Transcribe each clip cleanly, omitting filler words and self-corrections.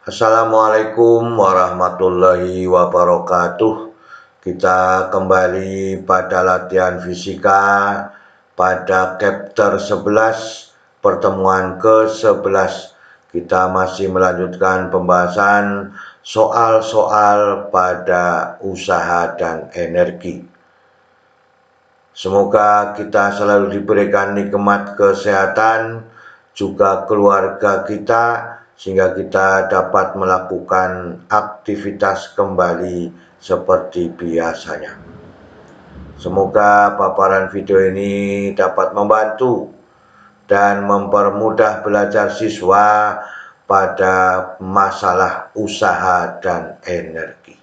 Assalamualaikum warahmatullahi wabarakatuh. Kita kembali pada latihan fisika pada chapter 11, pertemuan ke-11. Kita masih melanjutkan pembahasan soal-soal pada usaha dan energi. Semoga kita selalu diberikan nikmat kesehatan, juga keluarga kita, sehingga kita dapat melakukan aktivitas kembali seperti biasanya. Semoga paparan video ini dapat membantu dan mempermudah belajar siswa pada masalah usaha dan energi.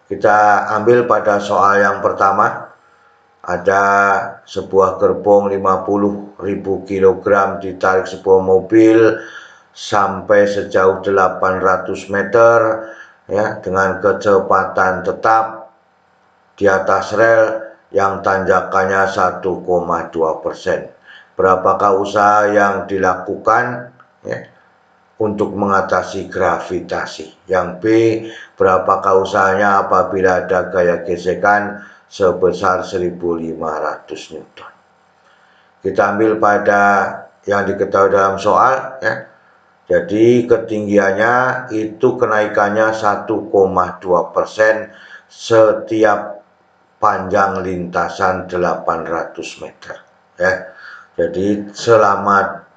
Kita ambil pada soal yang pertama. Ada sebuah gerbong 50.000 kg ditarik sebuah mobil sampai sejauh 800 meter ya, dengan kecepatan tetap di atas rel yang tanjakannya 1,2%. Berapakah usaha yang dilakukan ya, untuk mengatasi gravitasi? Yang B, berapakah usahanya apabila ada gaya gesekan sebesar 1.500 Newton? Kita ambil pada yang diketahui dalam soal ya. Jadi ketinggiannya itu kenaikannya 1,2% setiap panjang lintasan 800 meter ya. Jadi selama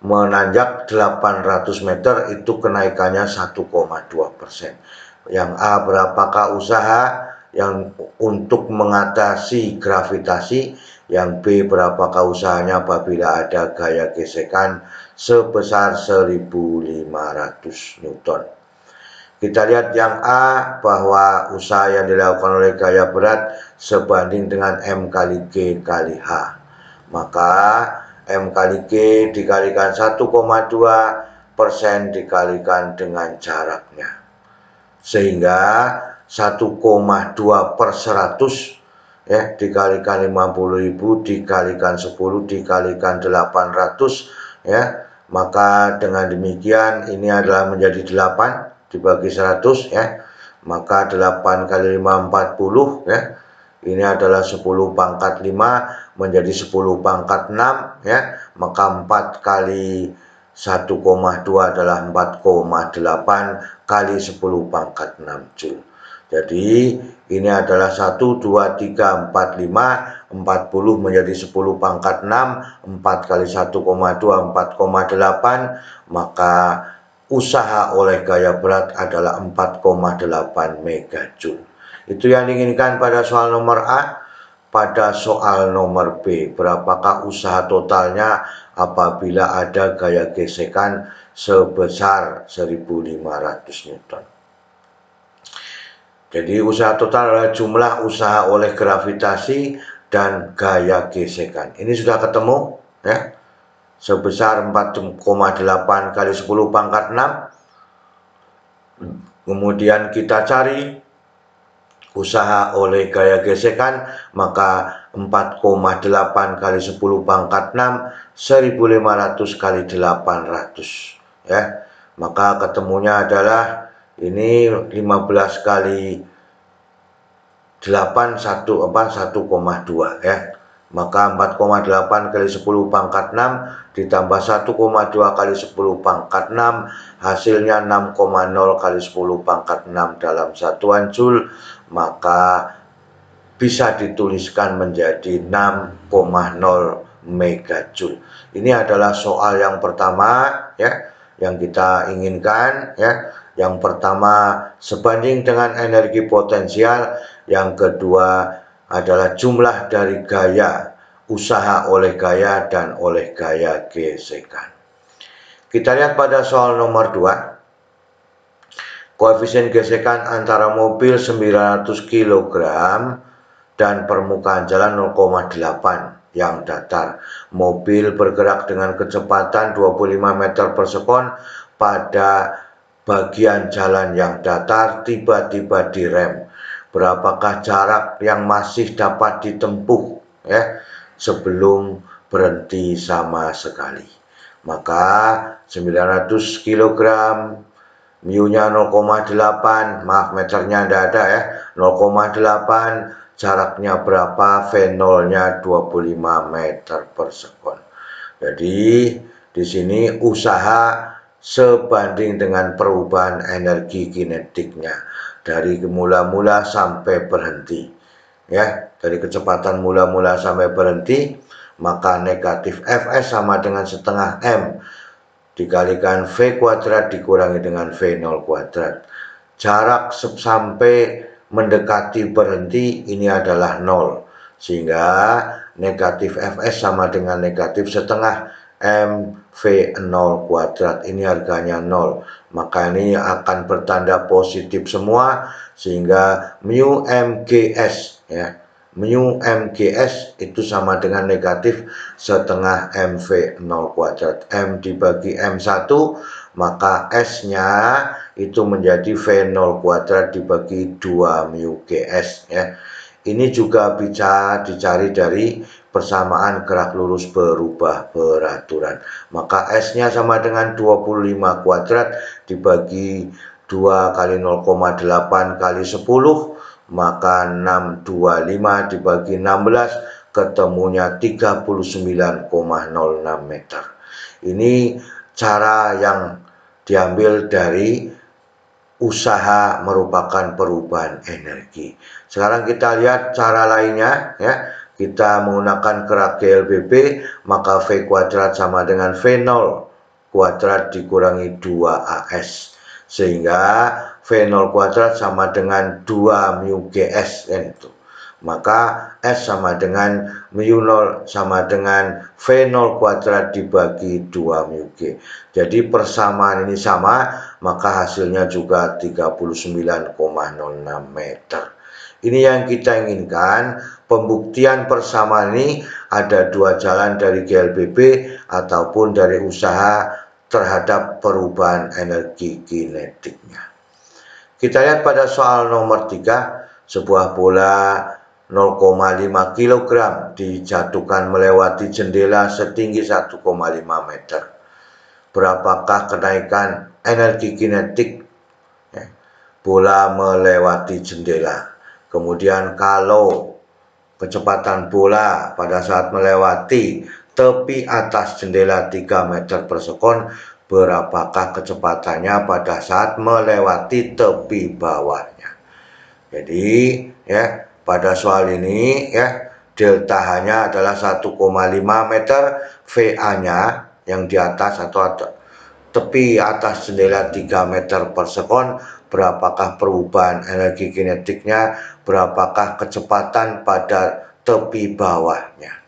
menanjak 800 meter itu kenaikannya 1,2%. Yang A, berapakah usaha yang untuk mengatasi gravitasi? Yang B, berapakah usahanya apabila ada gaya gesekan sebesar 1.500 Newton? Kita lihat yang A, bahwa usaha yang dilakukan oleh gaya berat sebanding dengan M kali G kali H. Maka M kali G dikalikan 1,2% dikalikan dengan jaraknya. Sehingga 1,2 per 100 ya, dikalikan 50.000 dikalikan 10 dikalikan 800 ya. Maka dengan demikian ini adalah menjadi 8 dibagi 100 ya. Maka 8 kali 5 40 ya. Ini adalah 10 pangkat 5 menjadi 10 pangkat 6 ya. Maka 4 kali 1,2 adalah 4,8 kali 10 pangkat 6 Joule. Jadi ini adalah 1, 2, 3, 4, 5, 40 menjadi 10 pangkat 6, 4 kali 1,2, 4,8, maka usaha oleh gaya berat adalah 4,8 megajoule. Itu yang diinginkan pada soal nomor A. Pada soal nomor B, berapakah usaha totalnya apabila ada gaya gesekan sebesar 1.500 Newton? Jadi usaha total adalah jumlah usaha oleh gravitasi dan gaya gesekan. Ini sudah ketemu ya. Sebesar 4,8 kali 10 pangkat 6. Kemudian kita cari usaha oleh gaya gesekan, maka 4,8 kali 10 pangkat 6 1.500 kali 800 ya. Maka ketemunya adalah ini 15 kali 8 1,2 ya. Maka 4,8 kali 10 pangkat 6 ditambah 1,2 kali 10 pangkat 6 hasilnya 6,0 kali 10 pangkat 6 dalam satuan Joule. Maka bisa dituliskan menjadi 6,0 megajoule. Ini adalah soal yang pertama ya, yang kita inginkan ya. Yang pertama sebanding dengan energi potensial, yang kedua adalah jumlah dari gaya, usaha oleh gaya dan oleh gaya gesekan. Kita lihat pada soal nomor 2. Koefisien gesekan antara mobil 900 kg dan permukaan jalan 0,8 yang datar. Mobil bergerak dengan kecepatan 25 meter per sekon pada bagian jalan yang datar, tiba-tiba direm. Berapakah jarak yang masih dapat ditempuh ya sebelum berhenti sama sekali? Maka 900 kg, mu-nya 0,8, maaf meternya tidak ada ya, 0,8, jaraknya berapa, V0-nya 25 meter per sekon. Jadi di sini usaha sebanding dengan perubahan energi kinetiknya dari mula-mula sampai berhenti. Ya, dari kecepatan mula-mula sampai berhenti, maka negatif Fs sama dengan setengah M dikalikan V kuadrat dikurangi dengan V0 kuadrat. Jarak sampai mendekati berhenti ini adalah 0. Sehingga negatif Fs sama dengan negatif setengah M V0 kuadrat. Ini harganya 0. Maka ini akan bertanda positif semua. Sehingga mu MGS ya. Mu MGS itu sama dengan negatif setengah MV0 kuadrat. M dibagi M1, maka S-nya itu menjadi V0 kuadrat dibagi 2 mu GS ya. Ini juga bisa dicari dari persamaan gerak lurus berubah peraturan. Maka S-nya sama dengan 25 kuadrat dibagi 2 kali 0,8 kali 10, maka 625 dibagi 16 ketemunya 39,06 meter. Ini cara yang diambil dari usaha merupakan perubahan energi. Sekarang kita lihat cara lainnya ya. Kita menggunakan kerak GLBB, maka V kuadrat sama dengan V0 kuadrat dikurangi 2AS. Sehingga V0 kuadrat sama dengan 2 mu GS kan itu. Maka S sama dengan mu0 sama dengan V0 kuadrat dibagi 2 mu G. Jadi persamaan ini sama, maka hasilnya juga 39,06 meter. Ini yang kita inginkan. Pembuktian persamaan ini ada dua jalan, dari GLBB ataupun dari usaha terhadap perubahan energi kinetiknya. Kita lihat pada soal nomor 3, sebuah bola 0,5 kg dijatuhkan melewati jendela setinggi 1,5 meter. Berapakah kenaikan energi kinetik bola melewati jendela? Kemudian kalau kecepatan bola pada saat melewati tepi atas jendela 3 meter per sekon, berapakah kecepatannya pada saat melewati tepi bawahnya? Jadi ya, pada soal ini ya, delta H-nya adalah 1,5 meter, VA-nya yang di atas atau tepi atas jendela 3 meter per sekon, berapakah perubahan energi kinetiknya, berapakah kecepatan pada tepi bawahnya.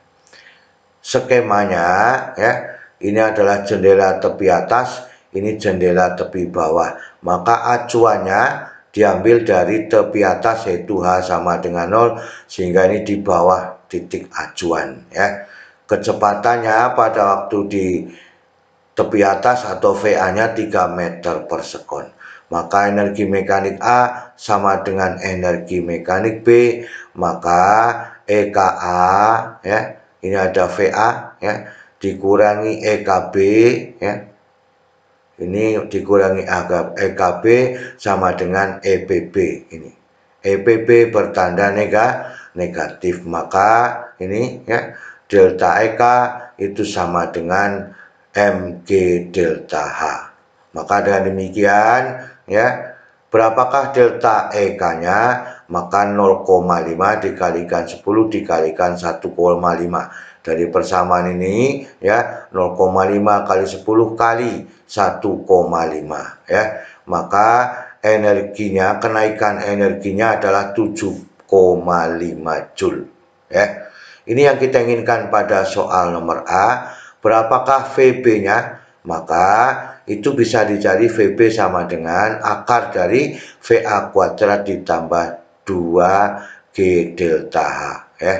Skemanya ya, ini adalah jendela tepi atas, ini jendela tepi bawah. Maka acuannya diambil dari tepi atas, yaitu H sama dengan 0, sehingga ini di bawah titik acuan ya. Kecepatannya pada waktu di tepi atas atau VA-nya 3 meter per sekon. Maka energi mekanik A sama dengan energi mekanik B, maka EKA ya, ini ada VA ya, dikurangi EKB ya. Ini dikurangi EKB sama dengan EPB ini. EPB bertanda negatif, maka ini ya, delta EK itu sama dengan MG delta H. Maka dengan demikian ya, berapakah delta EK-nya? Maka 0,5 dikalikan 10 dikalikan 1,5. Dari persamaan ini ya, 0,5 kali 10 kali 1,5 ya. Maka energinya, kenaikan energinya adalah 7,5 Joule ya. Ini yang kita inginkan pada soal nomor A. Berapakah VB-nya? Maka itu bisa dicari VB sama dengan akar dari VA kuadrat ditambah 2G delta H ya.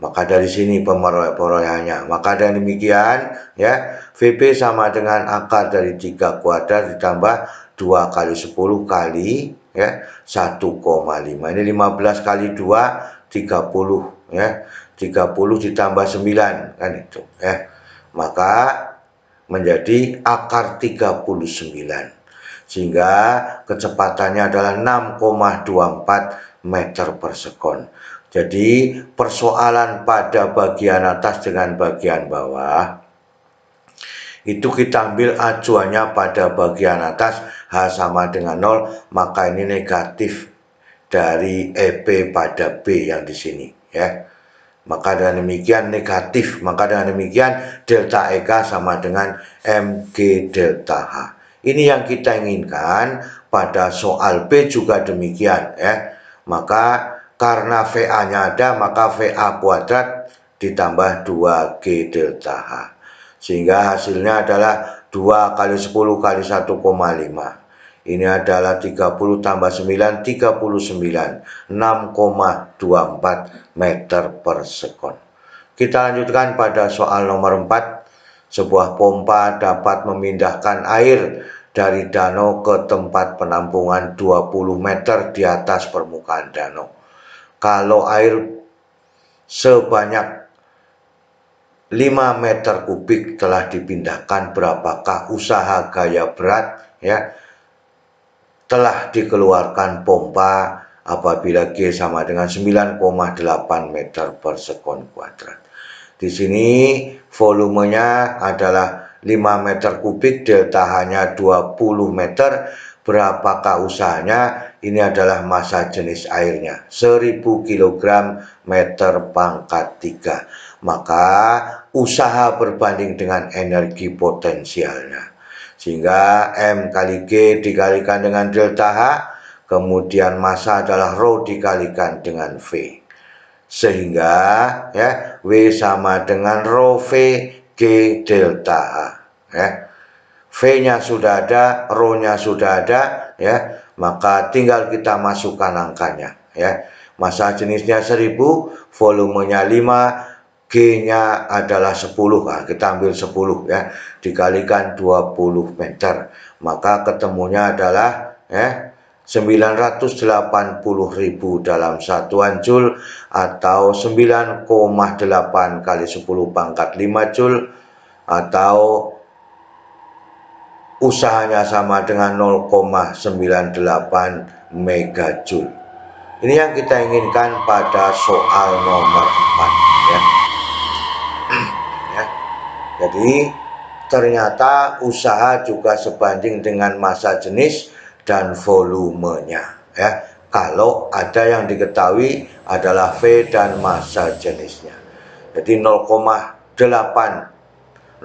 Maka dari sini perolehannya. Maka dengan demikian ya, VB sama dengan akar dari 3 kuadrat ditambah 2 kali 10 kali ya 1,5. Ini 15 kali 2 30 ya. 30 ditambah 9 kan itu ya. Maka menjadi akar 39. Sehingga kecepatannya adalah 6,24 meter per sekon. Jadi persoalan pada bagian atas dengan bagian bawah itu kita ambil acuannya pada bagian atas, H sama dengan 0, maka ini negatif dari EP pada B yang di sini ya. Maka dengan demikian negatif, maka dengan demikian delta EK sama dengan MG delta H. Ini yang kita inginkan pada soal B juga demikian ya. Maka karena VA-nya ada, maka VA kuadrat ditambah 2G delta H. Sehingga hasilnya adalah 2 kali 10 kali 1,5. Ini adalah 30 tambah 9, 39, 6,24 meter per sekon. Kita lanjutkan pada soal nomor 4. Sebuah pompa dapat memindahkan air dari danau ke tempat penampungan 20 meter di atas permukaan danau. Kalau air sebanyak 5 meter kubik telah dipindahkan, berapakah usaha gaya berat ya telah dikeluarkan pompa apabila G sama dengan 9,8 meter per sekon kuadrat. Di sini volumenya adalah 5 meter kubik, delta H-nya 20 meter. Berapakah usahanya? Ini adalah massa jenis airnya, 1000 kg meter pangkat 3. Maka usaha berbanding dengan energi potensialnya. Sehingga M kali G dikalikan dengan delta H, kemudian massa adalah rho dikalikan dengan V. Sehingga ya W sama dengan rho V G delta H ya. V-nya sudah ada, rho-nya sudah ada ya, maka tinggal kita masukkan angkanya ya. Massa jenisnya 1000, volumenya 5, G-nya adalah 10, nah, kita ambil 10 ya, dikalikan 20 meter, maka ketemunya adalah 980.000 dalam satuan Joule atau 9,8 kali 10 pangkat 5 Joule, atau usahanya sama dengan 0,98 megajoule. Ini yang kita inginkan pada soal nomor 4 ya. Jadi ternyata usaha juga sebanding dengan massa jenis dan volumenya ya. Kalau ada yang diketahui adalah V dan massa jenisnya. Jadi 0,98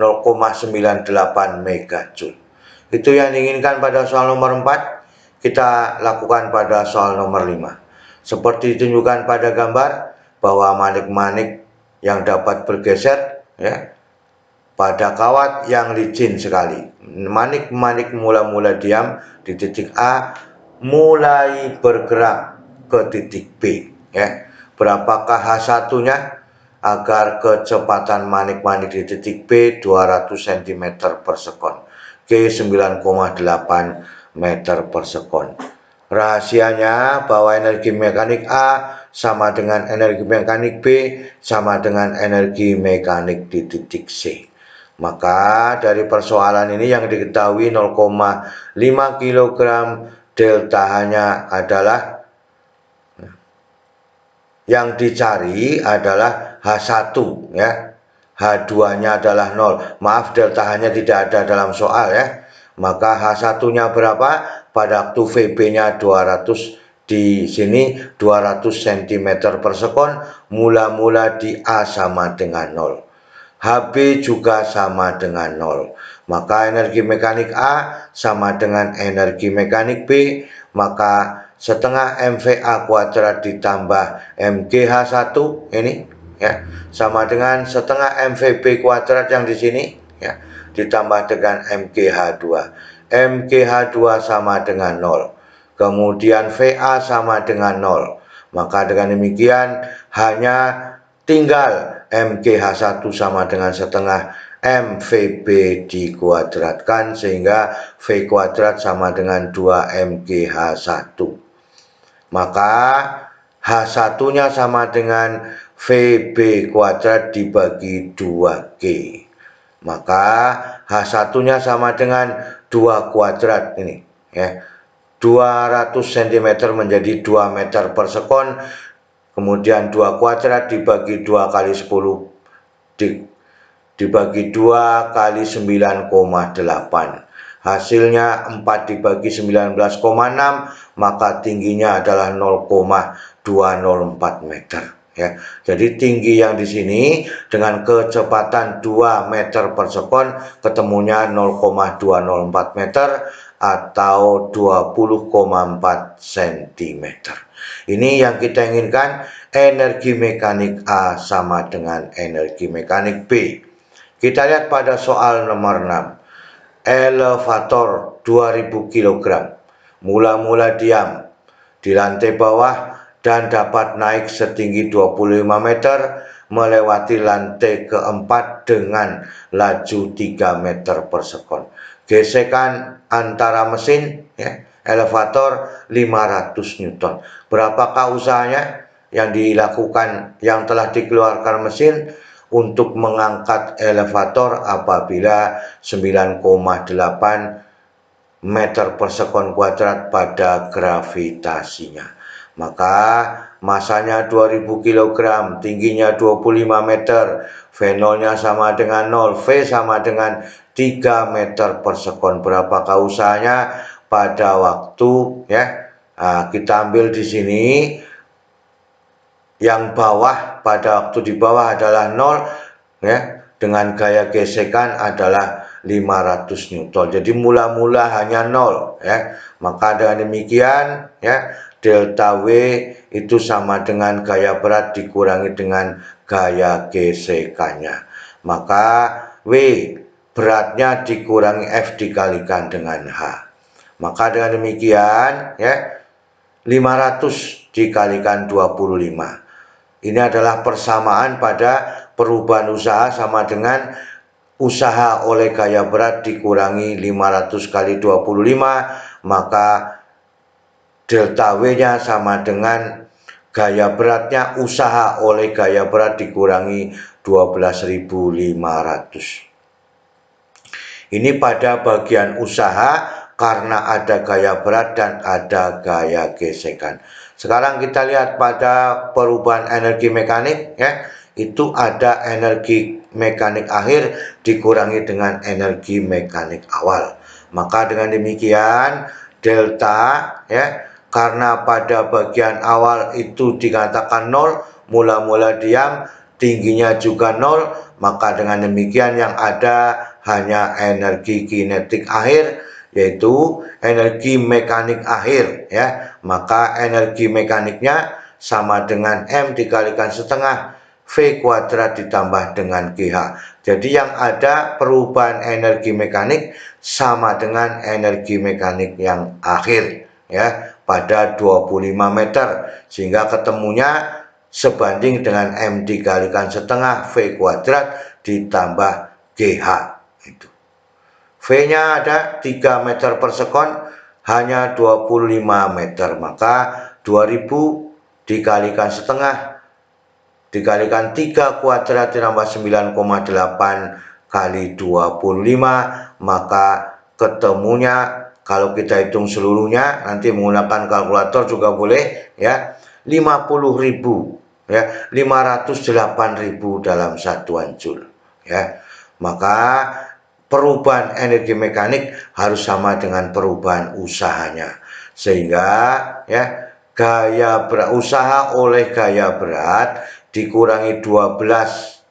megajoule. Itu yang diinginkan pada soal nomor 4. Kita lakukan pada soal nomor 5. Seperti ditunjukkan pada gambar bahwa manik-manik yang dapat bergeser ya pada kawat yang licin sekali. Manik-manik mula-mula diam di titik A, mulai bergerak ke titik B ya. Berapakah H1-nya? Agar kecepatan manik-manik di titik B 200 cm per sekon, G 9,8 meter per sekon. Rahasianya bahwa energi mekanik A sama dengan energi mekanik B sama dengan energi mekanik di titik C. Maka dari persoalan ini yang diketahui 0,5 kg delta H-nya adalah, yang dicari adalah H1 ya. H2-nya adalah 0. Maaf, delta H-nya tidak ada dalam soal ya. Maka H1-nya berapa? Pada waktu VB-nya 200, di sini 200 cm per sekon, mula-mula di A sama dengan 0. HB juga sama dengan 0. Maka energi mekanik A sama dengan energi mekanik B, maka setengah MVA kuadrat ditambah MGH1 ini ya sama dengan setengah MVB kuadrat yang di sini ya ditambah dengan MGH2. MGH2 sama dengan 0. Kemudian VA sama dengan 0. Maka dengan demikian hanya tinggal MGH1 sama dengan setengah MVB dikuadratkan, sehingga V kuadrat sama dengan 2 MGH1. Maka H1-nya sama dengan VB kuadrat dibagi 2G. Maka H1-nya sama dengan 2 kuadrat ini ya. 200 cm menjadi 2 meter per sekon, kemudian 2 kuadrat dibagi 2 kali 10 dibagi 2 kali 9,8. Hasilnya 4 dibagi 19,6, maka tingginya adalah 0,204 meter ya. Jadi tinggi yang di sini dengan kecepatan 2 meter per sekon ketemunya 0,204 meter atau 20,4 cm. Ini yang kita inginkan, energi mekanik A sama dengan energi mekanik B. Kita lihat pada soal nomor 6. Elevator 2000 kg mula-mula diam di lantai bawah dan dapat naik setinggi 25 meter melewati lantai keempat dengan laju 3 meter per sekon. Gesekan antara mesin ya, elevator 500 Newton. Berapakah usahanya yang dilakukan, yang telah dikeluarkan mesin untuk mengangkat elevator apabila 9,8 meter per sekon kuadrat pada gravitasinya? Maka masanya 2000 kg, tingginya 25 meter, V0-nya sama dengan 0, V sama dengan 3 meter per sekon. Berapakah usahanya pada waktu ya? Nah, kita ambil di sini yang bawah, pada waktu di bawah adalah 0 ya, dengan gaya gesekan adalah 500 Newton. Jadi mula-mula hanya 0 ya. Maka dengan demikian ya, delta W itu sama dengan gaya berat dikurangi dengan gaya gesekannya. Maka W beratnya dikurangi F dikalikan dengan H. Maka dengan demikian ya, 500 dikalikan 25. Ini adalah persamaan pada perubahan usaha sama dengan usaha oleh gaya berat dikurangi 500 kali 25, maka delta W-nya sama dengan gaya beratnya usaha oleh gaya berat dikurangi 12.500. Ini pada bagian usaha karena ada gaya berat dan ada gaya gesekan. Sekarang kita lihat pada perubahan energi mekanik ya, itu ada energi mekanik akhir dikurangi dengan energi mekanik awal. Maka dengan demikian delta ya, karena pada bagian awal itu dikatakan 0, mula-mula diam, tingginya juga 0, maka dengan demikian yang ada hanya energi kinetik akhir, yaitu energi mekanik akhir ya. Maka energi mekaniknya sama dengan M dikalikan setengah V kuadrat ditambah dengan GH. Jadi yang ada perubahan energi mekanik sama dengan energi mekanik yang akhir ya, pada 25 meter, sehingga ketemunya sebanding dengan M dikalikan setengah V kuadrat ditambah GH. Itu V-nya ada 3 meter per sekon, hanya 25 meter, maka 2000 dikalikan setengah dikalikan 3 kuadrat ditambah 9,8 kali 25, maka ketemunya kalau kita hitung seluruhnya, nanti menggunakan kalkulator juga boleh ya, 50.000 ya, 508.000 dalam satuan joule ya. Maka perubahan energi mekanik harus sama dengan perubahan usahanya, sehingga ya, gaya berat usaha oleh gaya berat dikurangi 12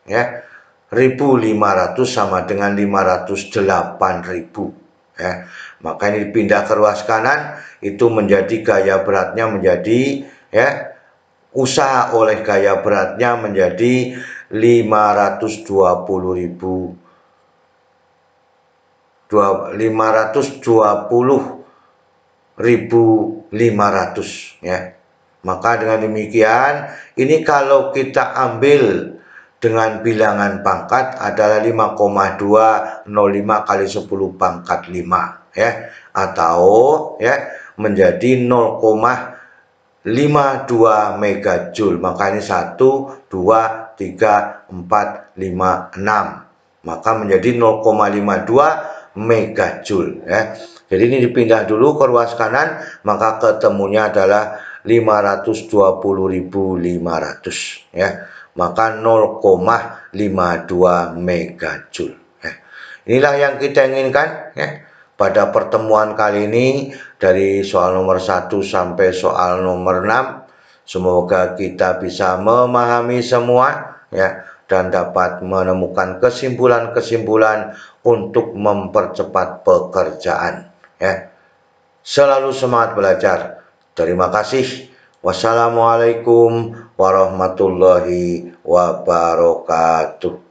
ya, 1.500 sama dengan 508.000 ya. Maka ini dipindah ke ruas kanan, itu menjadi gaya beratnya menjadi ya, usaha oleh gaya beratnya menjadi 520.500 ya. Maka dengan demikian, ini kalau kita ambil dengan bilangan pangkat adalah 5,205 kali 10 pangkat 5 ya, atau ya menjadi 0,52 megajoule. Maka ini 1, 2, 3, 4, 5, 6. maka menjadi 0,52 megajoule ya. Jadi ini dipindah dulu ke ruas kanan, maka ketemunya adalah 520.500 ya. Maka 0,52 megajoule ya. Inilah yang kita inginkan ya pada pertemuan kali ini, dari soal nomor 1 sampai soal nomor 6. Semoga kita bisa memahami semua ya, dan dapat menemukan kesimpulan-kesimpulan untuk mempercepat pekerjaan ya. Selalu semangat belajar. Terima kasih. Wassalamualaikum warahmatullahi wabarakatuh.